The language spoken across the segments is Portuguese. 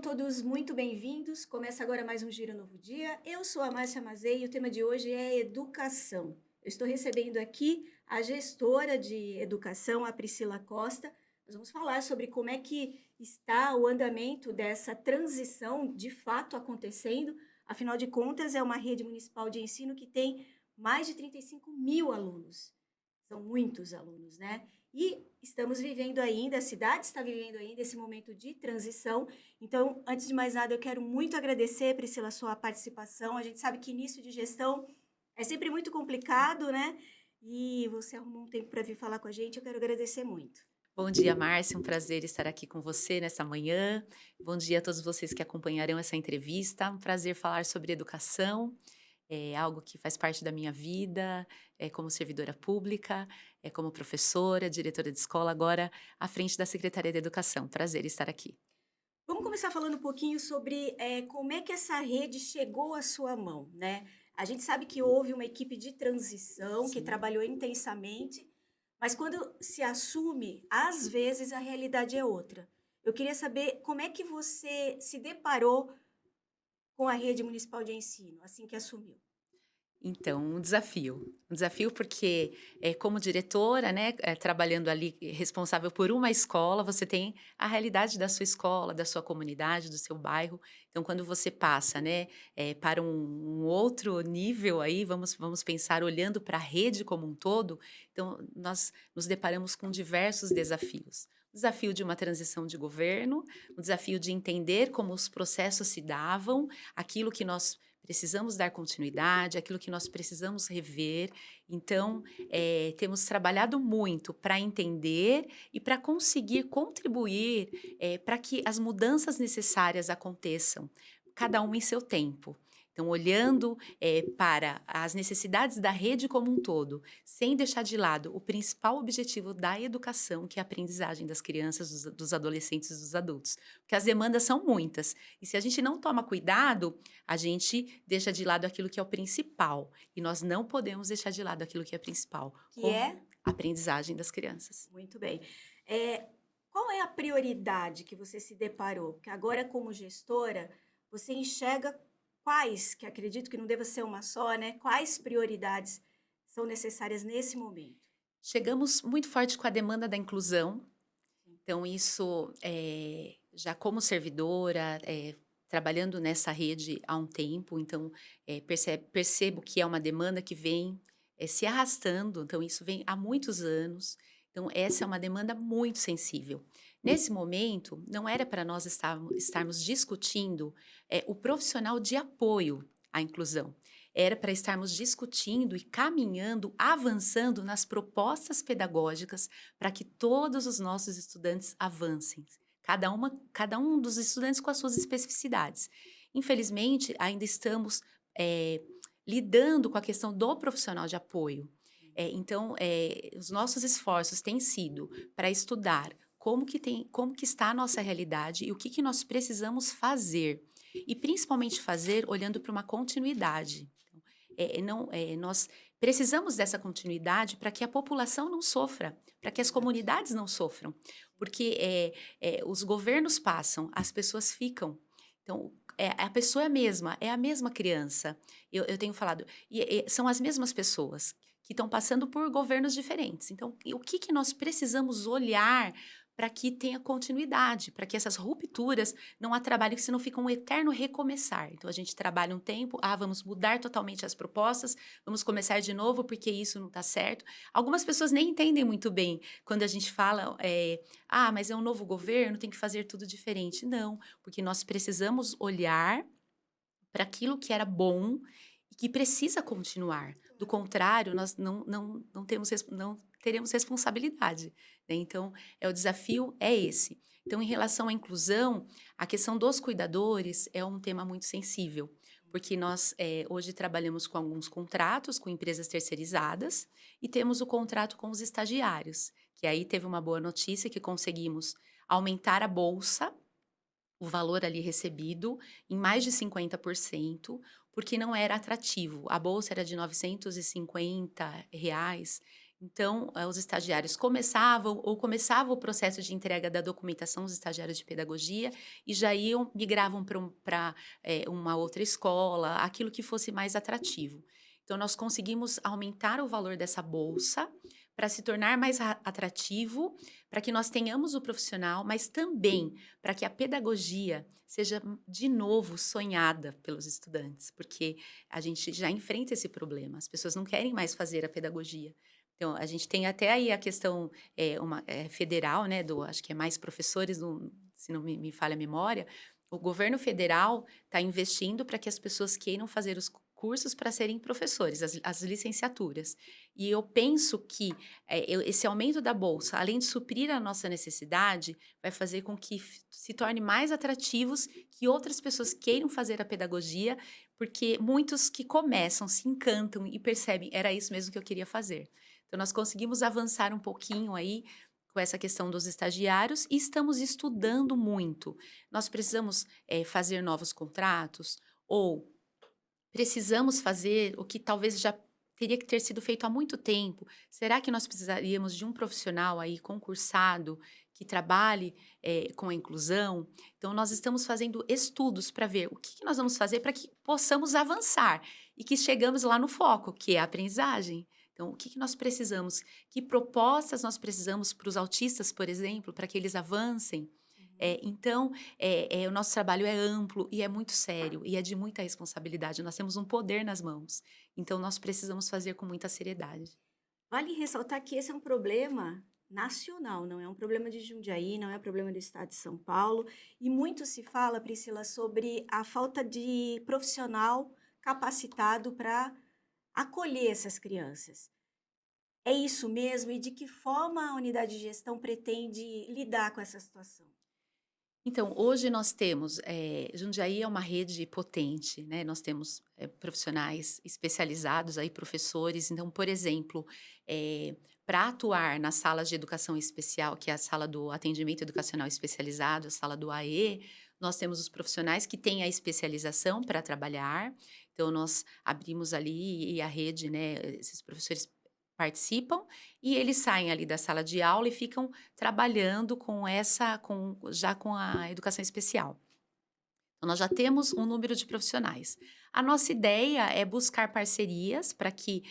todos muito bem-vindos. Começa agora mais um Giro Novo Dia. Eu sou a Márcia Mazei e o tema de hoje é educação. Eu estou recebendo aqui a gestora de educação, a Priscila Costa. Nós vamos falar sobre como é que está o andamento dessa transição de fato acontecendo. Afinal de contas, é uma rede municipal de ensino que tem mais de 35 mil alunos. São muitos alunos, né? E estamos vivendo ainda, a cidade está vivendo ainda esse momento de transição. Então, antes de mais nada, eu quero muito agradecer, Priscila, a sua participação. A gente sabe que início de gestão é sempre muito complicado, né? E você arrumou um tempo para vir falar com a gente, eu quero agradecer muito. Bom dia, Márcia. Um prazer estar aqui com você nessa manhã. Bom dia a todos vocês que acompanharão essa entrevista. Um prazer falar sobre educação. É algo que faz parte da minha vida, como servidora pública, como professora, diretora de escola, agora à frente da Secretaria de Educação. Prazer estar aqui. Vamos começar falando um pouquinho sobre como é que essa rede chegou à sua mão, né? A gente sabe que houve uma equipe de transição que Sim. trabalhou intensamente, mas quando se assume, às vezes a realidade é outra. Eu queria saber como é que você se deparou com a rede municipal de ensino, assim que assumiu. Então, um desafio. Um desafio porque, como diretora, né, trabalhando ali responsável por uma escola, você tem a realidade da sua escola, da sua comunidade, do seu bairro. Então, quando você passa, né, para um outro nível aí, vamos pensar olhando para a rede como um todo, então nós nos deparamos com diversos desafios. O desafio de uma transição de governo, o desafio de entender como os processos se davam, aquilo que nós precisamos dar continuidade, aquilo que nós precisamos rever. Então, temos trabalhado muito para entender e para conseguir contribuir para que as mudanças necessárias aconteçam, cada uma em seu tempo. Então, olhando para as necessidades da rede como um todo, sem deixar de lado o principal objetivo da educação, que é a aprendizagem das crianças, dos adolescentes e dos adultos. Porque as demandas são muitas. E se a gente não toma cuidado, a gente deixa de lado aquilo que é o principal, e nós não podemos deixar de lado aquilo que é principal, Que como é? a aprendizagem das crianças. Muito bem. Qual é a prioridade que você se deparou? Porque agora, como gestora, você enxerga quais, que acredito que não deva ser uma só, né? Quais prioridades são necessárias nesse momento? Chegamos muito forte com a demanda da inclusão, então isso, já como servidora, trabalhando nessa rede há um tempo, então, percebo que é uma demanda que vem, se arrastando, então isso vem há muitos anos, então essa é uma demanda muito sensível. Nesse momento, não era para nós estarmos discutindo, o profissional de apoio à inclusão, era para estarmos discutindo e caminhando, avançando nas propostas pedagógicas para que todos os nossos estudantes avancem, cada um dos estudantes com as suas especificidades. Infelizmente, ainda estamos eh, lidando com a questão do profissional de apoio. Então, os nossos esforços têm sido para estudar como que está a nossa realidade e o que nós precisamos fazer. E principalmente fazer olhando para uma continuidade. Então, nós precisamos dessa continuidade para que a população não sofra, para que as Exato. comunidades não sofram, porque os governos passam, as pessoas ficam. Então, a pessoa é a mesma criança. Eu tenho falado, são as mesmas pessoas que estão passando por governos diferentes. Então, o que nós precisamos olhar para que tenha continuidade, para que essas rupturas não atrapalhem, senão fica um eterno recomeçar. Então, a gente trabalha um tempo, vamos mudar totalmente as propostas, vamos começar de novo porque isso não está certo. Algumas pessoas nem entendem muito bem quando a gente fala, mas é um novo governo, tem que fazer tudo diferente. Não, porque nós precisamos olhar para aquilo que era bom e que precisa continuar. Do contrário, nós não teremos responsabilidade, né. Então, o desafio é esse. Então, em relação à inclusão, a questão dos cuidadores é um tema muito sensível, porque nós, hoje trabalhamos com alguns contratos com empresas terceirizadas e temos o contrato com os estagiários, que aí teve uma boa notícia que conseguimos aumentar a bolsa, o valor ali recebido em mais de 50%, porque não era atrativo. A bolsa era de R$ 950, Então, os estagiários começava o processo de entrega da documentação dos estagiários de pedagogia e já migravam para uma outra escola, aquilo que fosse mais atrativo. Então, nós conseguimos aumentar o valor dessa bolsa para se tornar mais atrativo, para que nós tenhamos o profissional, mas também para que a pedagogia seja de novo sonhada pelos estudantes, porque a gente já enfrenta esse problema. As pessoas não querem mais fazer a pedagogia. Então, a gente tem até aí a questão federal, né? Acho que é mais professores, se não me falha a memória. O governo federal está investindo para que as pessoas queiram fazer os cursos para serem professores, as licenciaturas. E eu penso que esse aumento da bolsa, além de suprir a nossa necessidade, vai fazer com que se torne mais atrativos, que outras pessoas queiram fazer a pedagogia, porque muitos que começam se encantam e percebem, era isso mesmo que eu queria fazer. Então, nós conseguimos avançar um pouquinho aí com essa questão dos estagiários e estamos estudando muito. Nós precisamos fazer novos contratos ou precisamos fazer o que talvez já teria que ter sido feito há muito tempo. Será que nós precisaríamos de um profissional aí concursado que trabalhe com a inclusão? Então, nós estamos fazendo estudos para ver o que nós vamos fazer para que possamos avançar e que chegamos lá no foco, que é a aprendizagem. Então, o que nós precisamos? Que propostas nós precisamos para os autistas, por exemplo, para que eles avancem? Então, o nosso trabalho é amplo e é muito sério e é de muita responsabilidade. Nós temos um poder nas mãos, então nós precisamos fazer com muita seriedade. Vale ressaltar que esse é um problema nacional, não é um problema de Jundiaí, não é um problema do estado de São Paulo. E muito se fala, Priscila, sobre a falta de profissional capacitado para acolher essas crianças. É isso mesmo? E de que forma a unidade de gestão pretende lidar com essa situação? Então, hoje nós temos, Jundiaí é uma rede potente, né? Nós temos profissionais especializados aí, professores. Então, por exemplo, para atuar nas salas de educação especial, que é a sala do atendimento educacional especializado, a sala do AE, nós temos os profissionais que têm a especialização para trabalhar. Então, nós abrimos ali e a rede, né? Esses professores participam e eles saem ali da sala de aula e ficam trabalhando já com a educação especial. Então, nós já temos um número de profissionais. A nossa ideia é buscar parcerias para que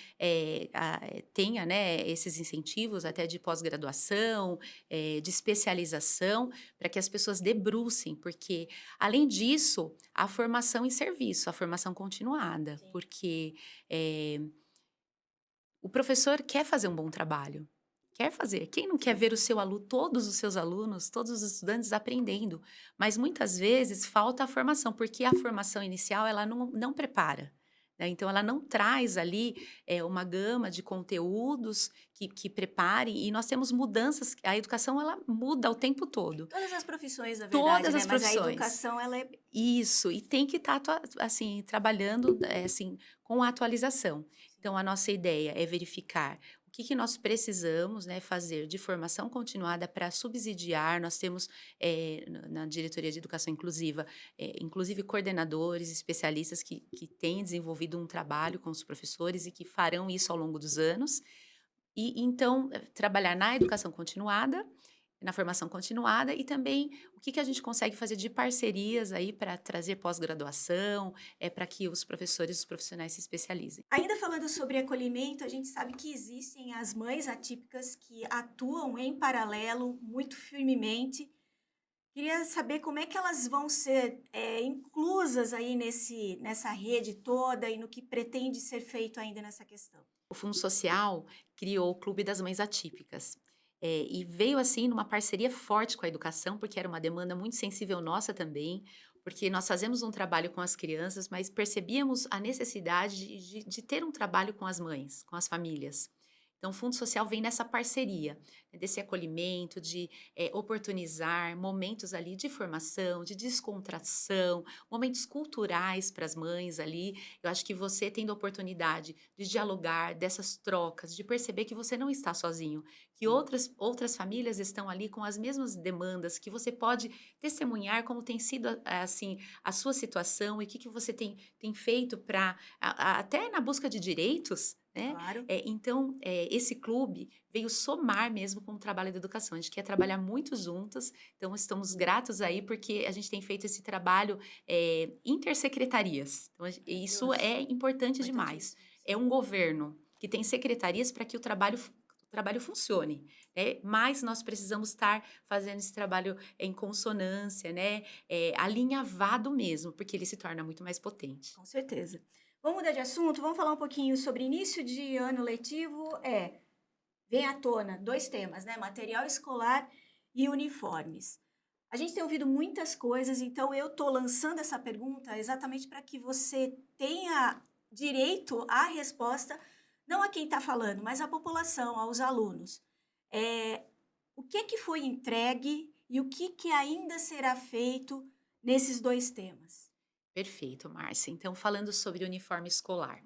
tenha, né, esses incentivos até de pós-graduação, de especialização, para que as pessoas debrucem, porque, além disso, a formação em serviço, a formação continuada, Sim. porque o professor quer fazer um bom trabalho, quer fazer. Quem não quer ver o seu aluno, todos os seus alunos, todos os estudantes aprendendo? Mas muitas vezes falta a formação, porque a formação inicial ela não prepara. Né? Então, ela não traz ali uma gama de conteúdos que prepare, e nós temos mudanças. A educação ela muda o tempo todo. Todas as profissões, na verdade, Todas né? as Mas a profissões. educação, ela é... Isso, e tem que estar assim, trabalhando assim, com a atualização. Então, a nossa ideia é verificar o que nós precisamos, né, fazer de formação continuada para subsidiar. Nós temos na Diretoria de Educação Inclusiva, inclusive coordenadores, especialistas que têm desenvolvido um trabalho com os professores e que farão isso ao longo dos anos. E então, trabalhar na educação continuada, na formação continuada e também o que a gente consegue fazer de parcerias aí para trazer pós-graduação, para que os professores, os profissionais se especializem. Ainda falando sobre acolhimento, a gente sabe que existem as mães atípicas que atuam em paralelo muito firmemente. Queria saber como é que elas vão ser inclusas aí nessa rede toda e no que pretende ser feito ainda nessa questão. O Fundo Social criou o Clube das Mães Atípicas. E veio assim numa parceria forte com a educação, porque era uma demanda muito sensível nossa também, porque nós fazemos um trabalho com as crianças, mas percebíamos a necessidade de ter um trabalho com as mães, com as famílias. Então, o Fundo Social vem nessa parceria, né, desse acolhimento, de oportunizar momentos ali de formação, de descontração, momentos culturais para as mães ali. Eu acho que você tendo a oportunidade de dialogar, dessas trocas, de perceber que você não está sozinho, que outras famílias estão ali com as mesmas demandas, que você pode testemunhar como tem sido assim a sua situação e o que você tem feito para, até na busca de direitos, né? Claro. Então, esse clube veio somar mesmo com o trabalho da educação. A gente quer trabalhar muito juntos, então estamos gratos aí porque a gente tem feito esse trabalho intersecretarias. Então, isso Maravilhoso. é importante demais. Importantíssimo. É Sim. um governo que tem secretarias para que o trabalho funcione, né? Mas nós precisamos estar fazendo esse trabalho em consonância, né? Alinhavado mesmo, porque ele se torna muito mais potente. Com certeza. Vamos mudar de assunto, vamos falar um pouquinho sobre início de ano letivo. Vem à tona dois temas, né? Material escolar e uniformes. A gente tem ouvido muitas coisas, então eu estou lançando essa pergunta exatamente para que você tenha direito à resposta, não a quem está falando, mas à população, aos alunos. É, o que foi entregue e o que ainda será feito nesses dois temas? Perfeito, Márcia. Então, falando sobre uniforme escolar,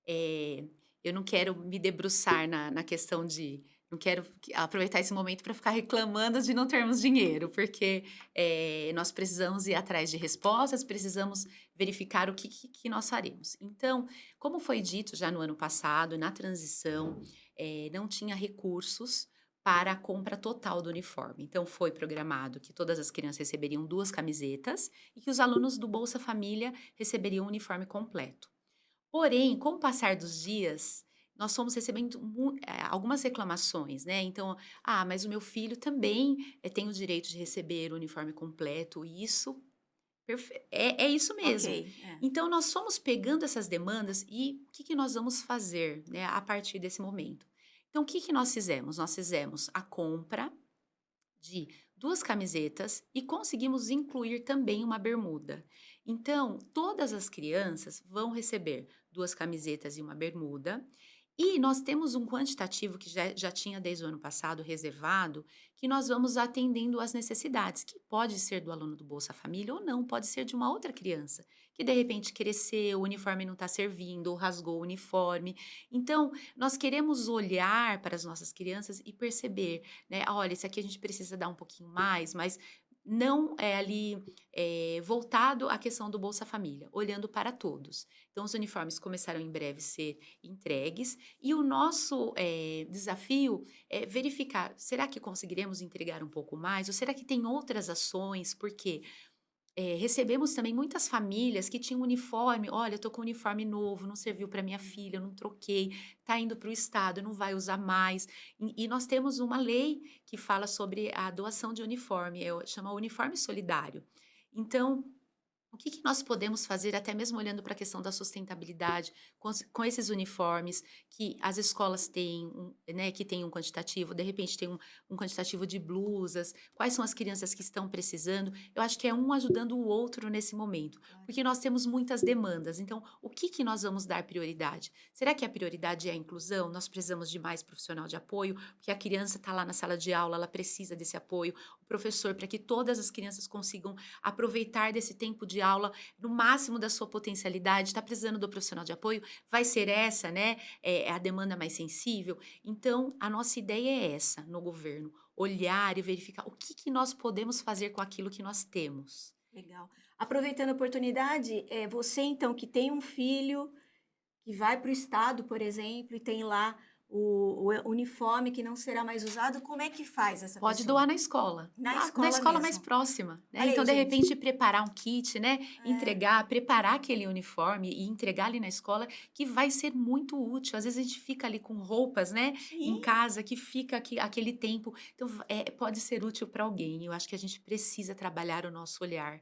eh, eu não quero me debruçar na questão de. Não quero aproveitar esse momento para ficar reclamando de não termos dinheiro, porque nós precisamos ir atrás de respostas, precisamos verificar o que nós faremos. Então, como foi dito já no ano passado, na transição, não tinha recursos para a compra total do uniforme. Então, foi programado que todas as crianças receberiam 2 camisetas e que os alunos do Bolsa Família receberiam o uniforme completo. Porém, com o passar dos dias, nós fomos recebendo algumas reclamações, né? Então, mas o meu filho também tem o direito de receber o uniforme completo, e isso é isso Ok, mesmo. Então, nós fomos pegando essas demandas e o que nós vamos fazer, né, a partir desse momento? Então, o que nós fizemos? Nós fizemos a compra de 2 camisetas e conseguimos incluir também uma bermuda. Então, todas as crianças vão receber 2 camisetas e uma bermuda. E nós temos um quantitativo que já tinha desde o ano passado reservado, que nós vamos atendendo às necessidades, que pode ser do aluno do Bolsa Família ou não, pode ser de uma outra criança, que de repente cresceu, o uniforme não está servindo, ou rasgou o uniforme. Então, nós queremos olhar para as nossas crianças e perceber, né? Olha, esse aqui a gente precisa dar um pouquinho mais, mas não é ali voltado à questão do Bolsa Família, olhando para todos. Então, os uniformes começaram em breve a ser entregues e o nosso desafio é verificar: será que conseguiremos entregar um pouco mais? Ou será que tem outras ações? Porque recebemos também muitas famílias que tinham uniforme. Olha, eu tô com um uniforme novo, não serviu para minha filha, eu não troquei, tá indo para o estado, não vai usar mais. E nós temos uma lei que fala sobre a doação de uniforme, chama uniforme solidário. Então, o que nós podemos fazer, até mesmo olhando para a questão da sustentabilidade, com esses uniformes que as escolas têm, né, que tem um quantitativo, de repente tem um quantitativo de blusas, quais são as crianças que estão precisando? Eu acho que é um ajudando o outro nesse momento, claro. porque nós temos muitas demandas. Então, o que nós vamos dar prioridade? Será que a prioridade é a inclusão? Nós precisamos de mais profissional de apoio, porque a criança está lá na sala de aula, ela precisa desse apoio, o professor, para que todas as crianças consigam aproveitar desse tempo de aula no máximo da sua potencialidade, está precisando do profissional de apoio, vai ser essa, né? É a demanda mais sensível. Então, a nossa ideia é essa no governo: olhar e verificar o que nós podemos fazer com aquilo que nós temos. Legal. Aproveitando a oportunidade, você então que tem um filho que vai para o estado, por exemplo, e tem lá o uniforme que não será mais usado, como é que faz essa Pode pessoa? doar na escola, Na na escola escola mais mesmo. próxima, né? Olha Então, aí, de gente. repente, preparar um kit, né? É, Preparar aquele uniforme e entregar ali na escola, que vai ser muito útil. Às vezes a gente fica ali com roupas, né? Em sim, casa, que fica aquele tempo. Então, pode ser útil para alguém. Eu acho que a gente precisa trabalhar o nosso olhar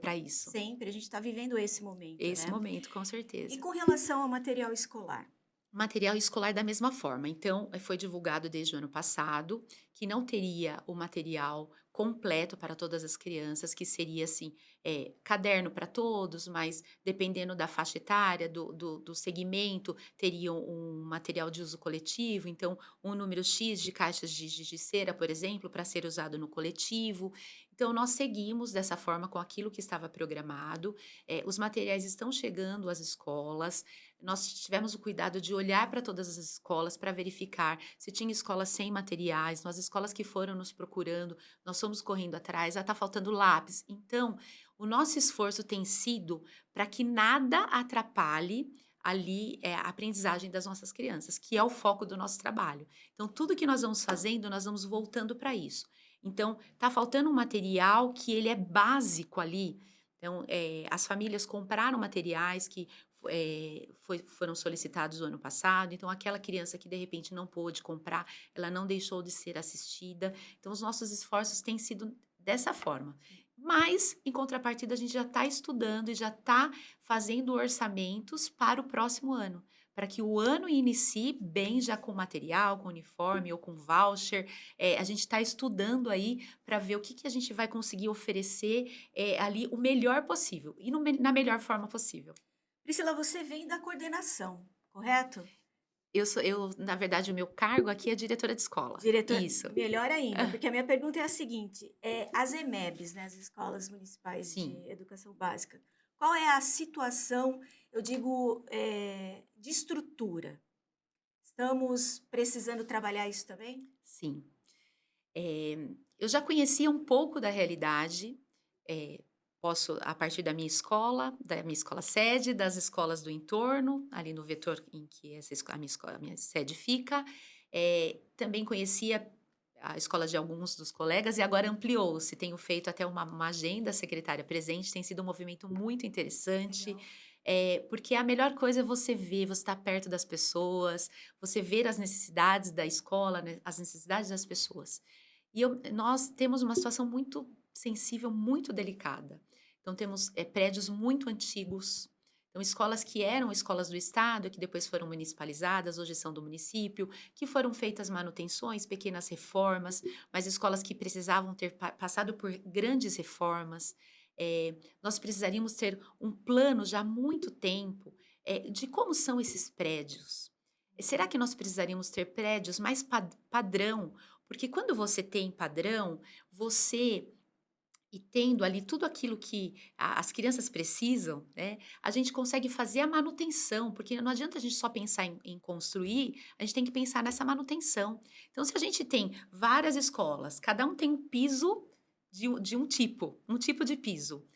para isso. sempre. A gente está vivendo esse momento, Esse né? momento, com E certeza. com relação ao material escolar? Material escolar da mesma forma. Então, foi divulgado desde o ano passado que não teria o material completo para todas as crianças, que seria assim, caderno para todos, mas dependendo da faixa etária, do segmento, teriam um material de uso coletivo, então um número X de caixas de giz de cera, por exemplo, para ser usado no coletivo. Então, nós seguimos dessa forma com aquilo que estava programado. Os materiais estão chegando às escolas. Nós tivemos o cuidado de olhar para todas as escolas para verificar se tinha escolas sem materiais, nas escolas que foram nos procurando, nós fomos correndo atrás, está faltando lápis. Então, o nosso esforço tem sido para que nada atrapalhe ali a aprendizagem das nossas crianças, que é o foco do nosso trabalho. Então, tudo que nós vamos fazendo, nós vamos voltando para isso. Então, tá faltando um material que ele é básico ali. Então, as famílias compraram materiais que foram solicitados o ano passado. Então, aquela criança que de repente não pôde comprar, ela não deixou de ser assistida. Então, os nossos esforços têm sido dessa forma. Mas, em contrapartida, a gente já está estudando e já está fazendo orçamentos para o próximo ano, para que o ano inicie bem já com material, com uniforme ou com voucher. A gente está estudando aí para ver o que, que a gente vai conseguir oferecer ali o melhor possível e na melhor forma possível. Priscila, você vem da coordenação, correto? Na verdade, o meu cargo aqui é diretora de escola. Diretor, Isso. melhor ainda, porque a minha pergunta é a seguinte: as EMEBs, né, as Escolas Municipais Sim. de Educação Básica, qual é a situação, eu digo, de estrutura? Estamos precisando trabalhar isso também? Sim. Eu já conhecia um pouco da realidade, posso, a partir da minha escola sede, das escolas do entorno, ali no vetor em que a minha sede fica. Também conhecia a escola de alguns dos colegas e agora ampliou-se. Tenho feito até uma agenda secretária presente, tem sido um movimento muito interessante. Legal. Porque a melhor coisa é você ver, você estar perto das pessoas, você ver as necessidades da escola, né, as necessidades das pessoas. Nós temos uma situação muito sensível, muito delicada. Então, temos prédios muito antigos. Então, escolas que eram escolas do Estado, que depois foram municipalizadas, hoje são do município, que foram feitas manutenções, pequenas reformas, mas escolas que precisavam ter passado por grandes reformas. Nós precisaríamos ter um plano já há muito tempo de como são esses prédios. Será que nós precisaríamos ter prédios mais padrão? Porque quando você tem padrão, você e tendo ali tudo aquilo que as crianças precisam, né, a gente consegue fazer a manutenção, porque não adianta a gente só pensar em construir, a gente tem que pensar nessa manutenção. Então, se a gente tem várias escolas, cada um tem um piso de um tipo de piso,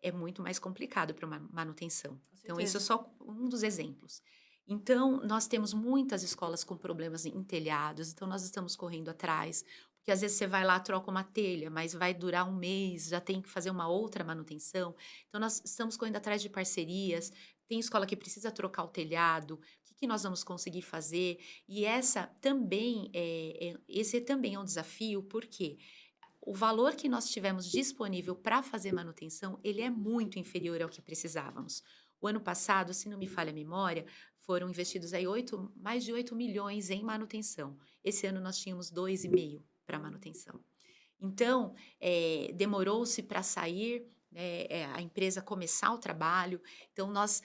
é muito mais complicado para uma manutenção. Com Então, isso é certeza. só um dos exemplos. Então, nós temos muitas escolas com problemas em telhados, então nós estamos correndo atrás, porque às vezes você vai lá, troca uma telha, mas vai durar um mês, já tem que fazer uma outra manutenção. Então, nós estamos correndo atrás de parcerias. Tem escola que precisa trocar o telhado, o que, que nós vamos conseguir fazer? E esse também é um desafio, porque o valor que nós tivemos disponível para fazer manutenção, ele é muito inferior ao que precisávamos. O ano passado, se não me falha a memória, foram investidos aí mais de 8 milhões em manutenção. Esse ano nós tínhamos 2,5 para manutenção. Então, demorou-se para sair, né, a empresa começar o trabalho. Então, nós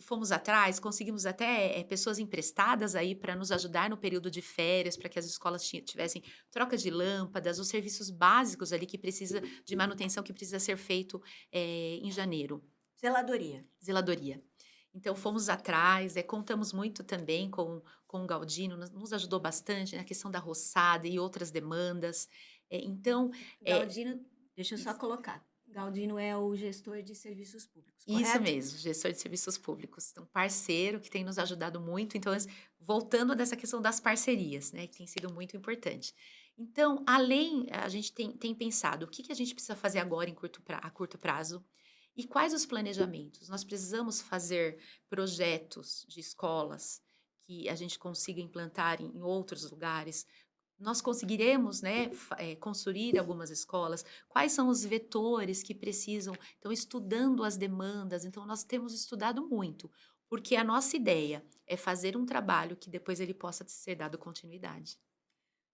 fomos atrás, conseguimos até pessoas emprestadas aí para nos ajudar no período de férias, para que as escolas tivessem troca de lâmpadas, os serviços básicos ali que precisa de manutenção que precisa ser feito em janeiro. Zeladoria. Zeladoria. Então, fomos atrás, contamos muito também com o Galdino, nos ajudou bastante na questão da roçada e outras demandas. Então, Galdino, deixa eu só isso. colocar. Galdino é o gestor de serviços públicos, Isso correto? mesmo, gestor de serviços públicos. Então, parceiro que tem nos ajudado muito. Então, voltando dessa questão das parcerias, né, que tem sido muito importante. Então, a gente tem pensado o que a gente precisa fazer agora a curto prazo e quais os planejamentos. Nós precisamos fazer projetos de escolas que a gente consiga implantar em outros lugares. Nós conseguiremos, né, construir algumas escolas? Quais são os vetores que precisam? Então, estudando as demandas. Então, nós temos estudado muito, porque a nossa ideia é fazer um trabalho que depois ele possa ser dado continuidade.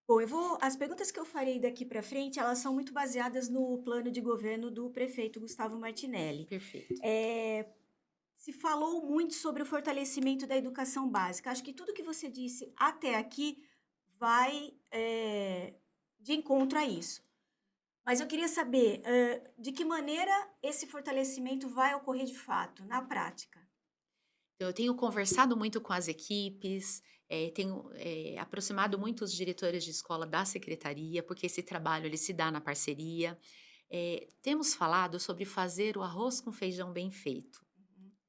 Bom, as perguntas que eu farei daqui para frente, elas são muito baseadas no plano de governo do prefeito Gustavo Martinelli. Perfeito. Se falou muito sobre o fortalecimento da educação básica. Acho que tudo que você disse até aqui vai de encontro a isso. Mas eu queria saber de que maneira esse fortalecimento vai ocorrer de fato, na prática. Então, eu tenho conversado muito com as equipes, tenho aproximado muito os diretores de escola da secretaria, porque esse trabalho ele se dá na parceria. Temos falado sobre fazer o arroz com feijão bem feito.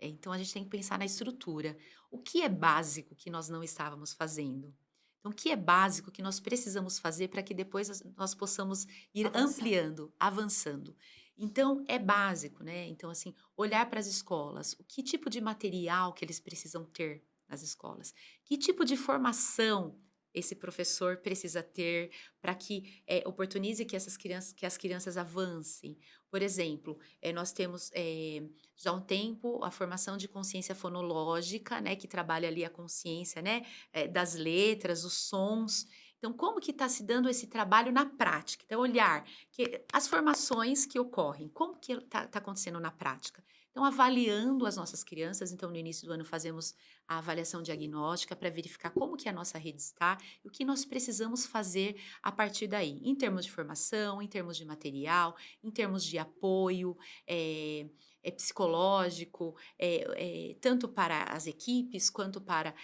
Então, a gente tem que pensar na estrutura. O que é básico que nós não estávamos fazendo? Então, o que é básico que nós precisamos fazer para que depois nós possamos ir Avançar. ampliando, avançando? Então, é básico, né? Então, assim, olhar para as escolas, o que tipo de material que eles precisam ter nas escolas? Que tipo de formação esse professor precisa ter para que oportunize que as crianças avancem? Por exemplo, nós temos já há um tempo a formação de consciência fonológica, né, que trabalha ali a consciência, né, das letras, os sons. Então, como que está se dando esse trabalho na prática? Então, olhar que as formações que ocorrem, como que está acontecendo na prática? Então, avaliando as nossas crianças, então no início do ano fazemos a avaliação diagnóstica para verificar como que a nossa rede está e o que nós precisamos fazer a partir daí, em termos de formação, em termos de material, em termos de apoio, psicológico, tanto para as equipes quanto para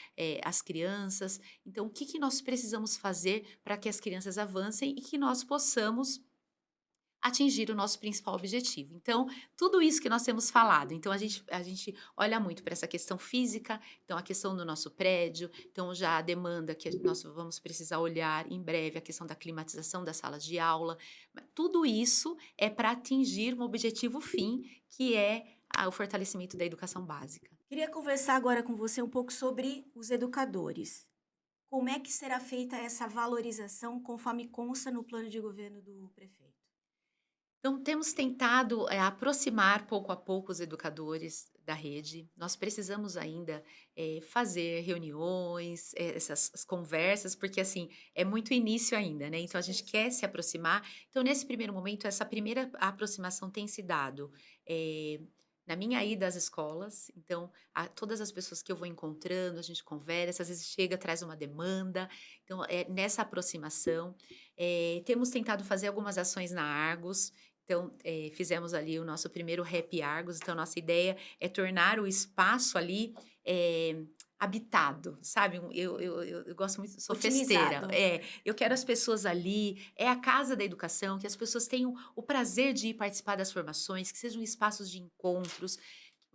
as crianças. Então, o que, que nós precisamos fazer para que as crianças avancem e que nós possamos atingir o nosso principal objetivo. Então, tudo isso que nós temos falado. Então, a gente olha muito para essa questão física, então, a questão do nosso prédio, então, já a demanda que nós vamos precisar olhar em breve, a questão da climatização das salas de aula. Tudo isso é para atingir um objetivo fim, que é o fortalecimento da educação básica. Queria conversar agora com você um pouco sobre os educadores. Como é que será feita essa valorização conforme consta no plano de governo do prefeito? Então, temos tentado aproximar pouco a pouco os educadores da rede. Nós precisamos ainda fazer reuniões, essas as conversas, porque assim é muito início ainda, né? Então a gente Sim. quer se aproximar. Então, nesse primeiro momento, essa primeira aproximação tem se dado na minha ida às escolas. Então, todas as pessoas que eu vou encontrando, a gente conversa, às vezes chega, traz uma demanda. Então, nessa aproximação, temos tentado fazer algumas ações na Argos. Então, fizemos ali o nosso primeiro Happy Argos. Então, nossa ideia é tornar o espaço ali habitado, sabe? Eu gosto muito, sou festeira. Otimizado. Eu quero as pessoas ali, é a casa da educação, que as pessoas tenham o prazer de ir participar das formações, que sejam espaços de encontros.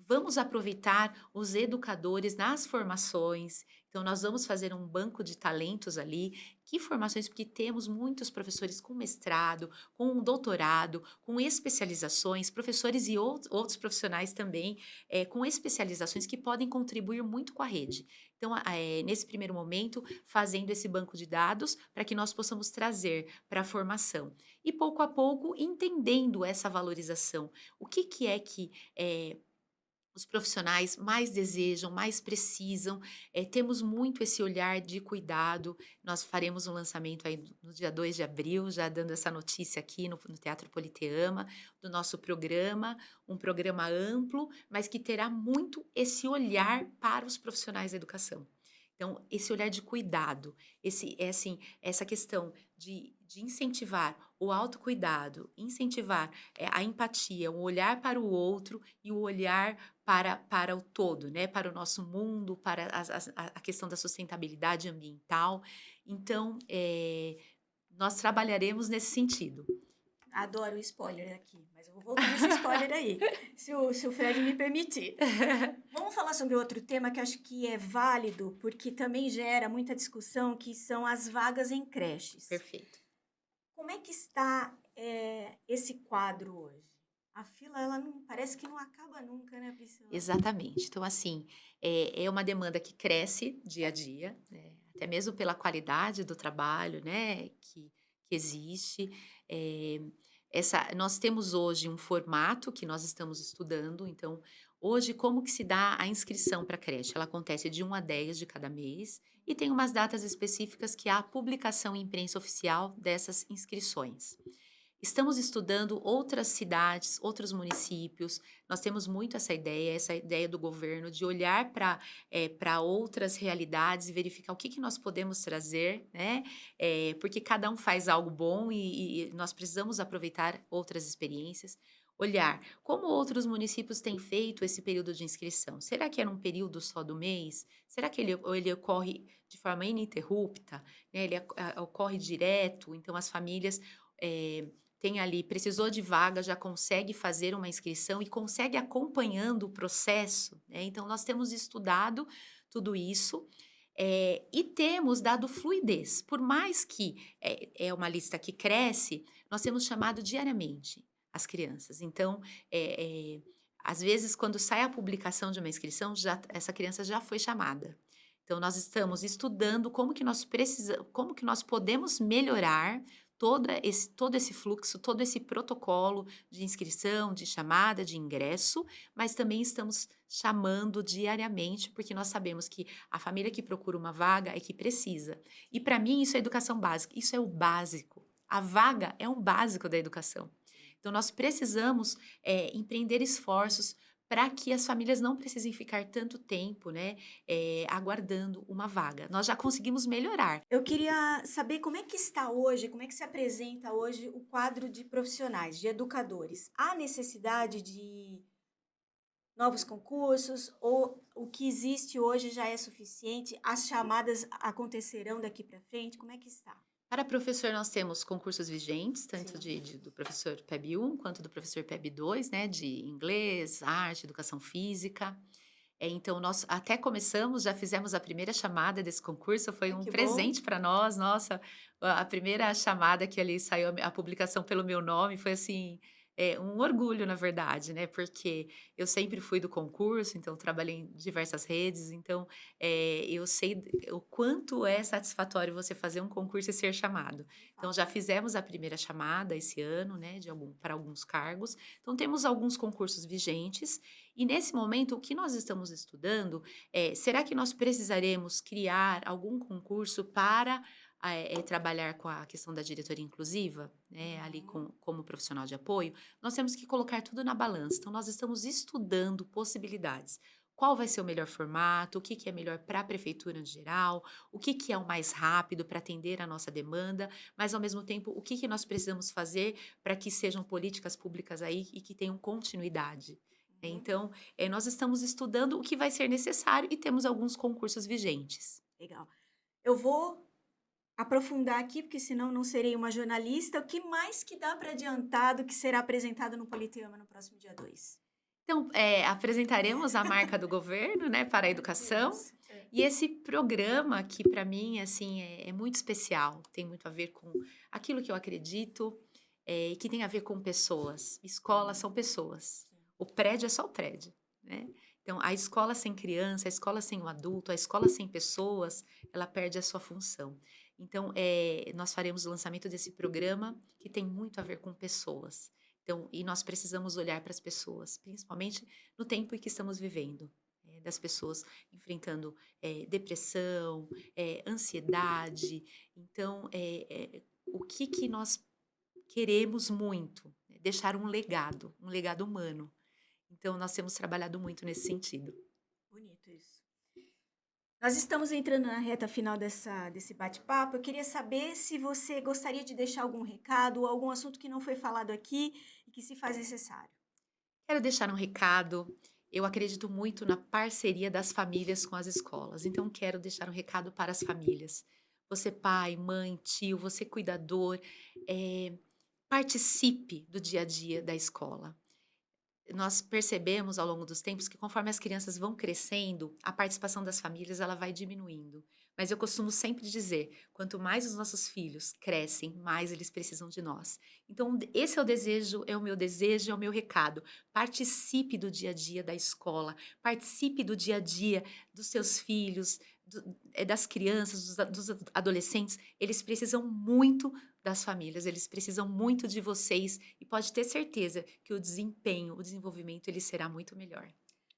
Vamos aproveitar os educadores nas formações. Então, nós vamos fazer um banco de talentos ali. Que formações? Porque temos muitos professores com mestrado, com um doutorado, com especializações, professores e outros profissionais também, com especializações que podem contribuir muito com a rede. Então, nesse primeiro momento, fazendo esse banco de dados para que nós possamos trazer para a formação. E pouco a pouco, entendendo essa valorização. O que, que é que os profissionais mais desejam, mais precisam. Temos muito esse olhar de cuidado. Nós faremos um lançamento aí no dia 2 de abril, já dando essa notícia aqui no Teatro Politeama, do nosso programa, um programa amplo, mas que terá muito esse olhar para os profissionais da educação. Então, esse olhar de cuidado, assim, essa questão de incentivar o autocuidado, incentivar a empatia, o olhar para o outro e o olhar para o todo, né? Para o nosso mundo, para a questão da sustentabilidade ambiental. Então, nós trabalharemos nesse sentido. Adoro o spoiler aqui, mas eu vou voltar nesse spoiler aí, se o Fred me permitir. Vamos falar sobre outro tema que acho que é válido, porque também gera muita discussão, que são as vagas em creches. Perfeito. Como é que está esse quadro hoje? A fila, ela não, parece que não acaba nunca, né, Priscila? Exatamente. Então, assim, é uma demanda que cresce dia a dia, né? Até mesmo pela qualidade do trabalho, né, que existe. Eh, nós temos hoje um formato que nós estamos estudando. Então, hoje, como que se dá a inscrição para a creche? Ela acontece de 1 a 10 de cada mês e tem umas datas específicas que há a publicação em imprensa oficial dessas inscrições. Estamos estudando outras cidades, outros municípios. Nós temos muito essa ideia do governo de olhar para outras realidades e verificar o que, que nós podemos trazer, né? Porque cada um faz algo bom e nós precisamos aproveitar outras experiências. Olhar como outros municípios têm feito esse período de inscrição. Será que é num período só do mês? Será que ele ocorre de forma ininterrupta? Né? Ocorre direto? Então, as famílias tem ali, precisou de vaga, já consegue fazer uma inscrição e consegue acompanhando o processo, né? Então, nós temos estudado tudo isso. E temos dado fluidez. Por mais que é uma lista que cresce, nós temos chamado diariamente as crianças. Então, é, é, às vezes, quando sai a publicação de uma inscrição, essa criança já foi chamada. Então, nós estamos estudando como que nós podemos melhorar todo esse fluxo, todo esse protocolo de inscrição, de chamada, de ingresso, mas também estamos chamando diariamente, porque nós sabemos que a família que procura uma vaga é que precisa. E para mim, isso é educação básica, isso é o básico. A vaga é um básico da educação. Então, nós precisamos empreender esforços para que as famílias não precisem ficar tanto tempo, né, aguardando uma vaga. Nós já conseguimos melhorar. Eu queria saber como é que está hoje, como é que se apresenta hoje o quadro de profissionais, de educadores. Há necessidade de novos concursos ou o que existe hoje já é suficiente? As chamadas acontecerão daqui para frente? Como é que está? Para professor, nós temos concursos vigentes, tanto Sim. do professor PEB 1 quanto do professor PEB 2, né, de inglês, arte, educação física. Então, nós até começamos, já fizemos a primeira chamada desse concurso, foi Ai, um que bom. presente para nós. Nossa, a primeira chamada que ali saiu a publicação pelo meu nome foi assim, um orgulho, na verdade, né? Porque eu sempre fui do concurso, então trabalhei em diversas redes, então eu sei o quanto é satisfatório você fazer um concurso e ser chamado. Então, já fizemos a primeira chamada esse ano, né, para alguns cargos. Então, temos alguns concursos vigentes. E nesse momento, o que nós estamos estudando será que nós precisaremos criar algum concurso para trabalhar com a questão da diretoria inclusiva, né, ali Uhum. como profissional de apoio? Nós temos que colocar tudo na balança. Então, nós estamos estudando possibilidades. Qual vai ser o melhor formato? O que, que é melhor para a prefeitura em geral? O que, que é o mais rápido para atender a nossa demanda? Mas, ao mesmo tempo, o que, que nós precisamos fazer para que sejam políticas públicas aí e que tenham continuidade? Uhum. Então, nós estamos estudando o que vai ser necessário e temos alguns concursos vigentes. Legal. Eu vou aprofundar aqui, porque senão não serei uma jornalista. O que mais que dá para adiantar do que será apresentado no Politeama no próximo dia 2? Então, apresentaremos a marca do governo, né, para a educação, Isso. É. e esse programa que para mim, assim, é muito especial, tem muito a ver com aquilo que eu acredito, e que tem a ver com pessoas. Escolas são pessoas. Sim. O prédio é só o prédio, né? Então, a escola sem criança, a escola sem o adulto, a escola sem pessoas, ela perde a sua função. Então, nós faremos o lançamento desse programa que tem muito a ver com pessoas. Então, e nós precisamos olhar para as pessoas, principalmente no tempo em que estamos vivendo, das pessoas enfrentando depressão, ansiedade. Então, o que que nós queremos muito? Deixar um legado humano. Então, nós temos trabalhado muito nesse sentido. Bonito isso. Nós estamos entrando na reta final desse bate-papo. Eu queria saber se você gostaria de deixar algum recado ou algum assunto que não foi falado aqui e que se faz necessário. Quero deixar um recado. Eu acredito muito na parceria das famílias com as escolas. Então, quero deixar um recado para as famílias. Você, pai, mãe, tio, você, cuidador, participe do dia a dia da escola. Nós percebemos ao longo dos tempos que conforme as crianças vão crescendo, a participação das famílias ela vai diminuindo. Mas eu costumo sempre dizer, quanto mais os nossos filhos crescem, mais eles precisam de nós. Então, esse é o meu desejo, é o meu recado. Participe do dia a dia da escola, participe do dia a dia dos seus filhos, das crianças, dos adolescentes. Eles precisam muito das famílias, eles precisam muito de vocês e pode ter certeza que o desempenho, o desenvolvimento, ele será muito melhor.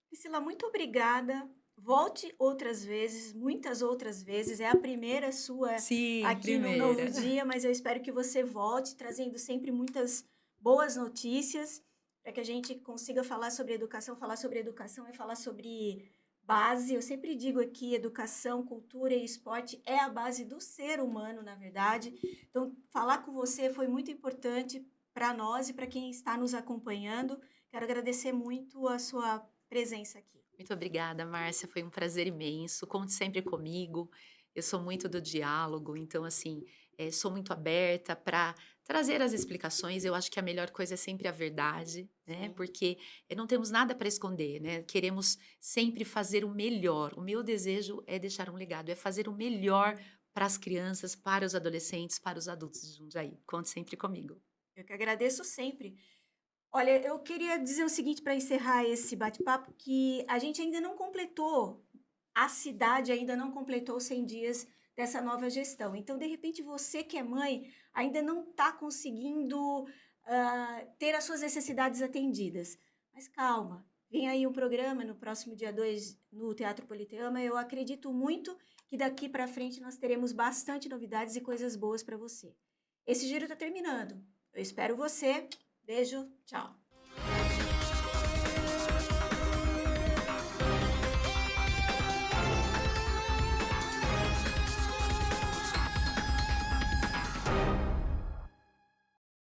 Priscila, muito obrigada. Volte outras vezes, muitas outras vezes. É a primeira sua Sim, aqui no Novo primeira. Dia, mas eu espero que você volte trazendo sempre muitas boas notícias para que a gente consiga falar sobre educação. Falar sobre educação é falar sobre base. Eu sempre digo aqui, educação, cultura e esporte é a base do ser humano, na verdade. Então, falar com você foi muito importante para nós e para quem está nos acompanhando. Quero agradecer muito a sua presença aqui. Muito obrigada, Márcia. Foi um prazer imenso. Conte sempre comigo. eu sou muito do diálogo, então, assim, sou muito aberta para trazer as explicações. Eu acho que a melhor coisa é sempre a verdade, né? Sim. Porque não temos nada para esconder, né? Queremos sempre fazer o melhor. O meu desejo é deixar um legado, é fazer o melhor para as crianças, para os adolescentes, para os adultos de Jundiaí. Conte sempre comigo. Eu que agradeço sempre. Olha, eu queria dizer o seguinte para encerrar esse bate-papo, que a gente ainda não completou, a cidade ainda não completou 100 dias dessa nova gestão. Então, de repente, você que é mãe ainda não está conseguindo ter as suas necessidades atendidas. Mas calma, vem aí um programa no próximo dia 2 no Teatro Politeama. Eu acredito muito que daqui para frente nós teremos bastante novidades e coisas boas para você. Esse giro está terminando. Eu espero você. Beijo, tchau.